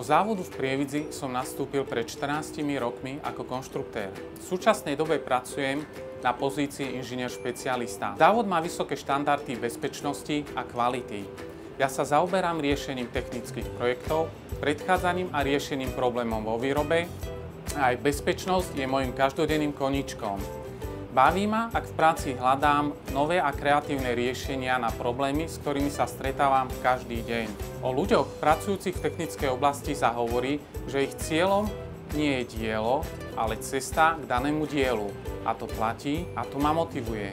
závodu v Prievidzi som nastúpil pred 14 rokmi ako konštruktér. V súčasnej dobe pracujem na pozícii inžinier špecialista. Závod má vysoké štandardy bezpečnosti a kvality. Ja sa zaoberám riešením technických projektov, predchádzaním a riešením problémov vo výrobe. Aj bezpečnosť je môjim každodenným koníčkom. Baví ma, ak v práci hľadám nové a kreatívne riešenia na problémy, s ktorými sa stretávam každý deň. O ľuďoch pracujúcich v technickej oblasti sa hovorí, že ich cieľom nie je dielo, ale cesta k danému dielu. A to platí a to ma motivuje.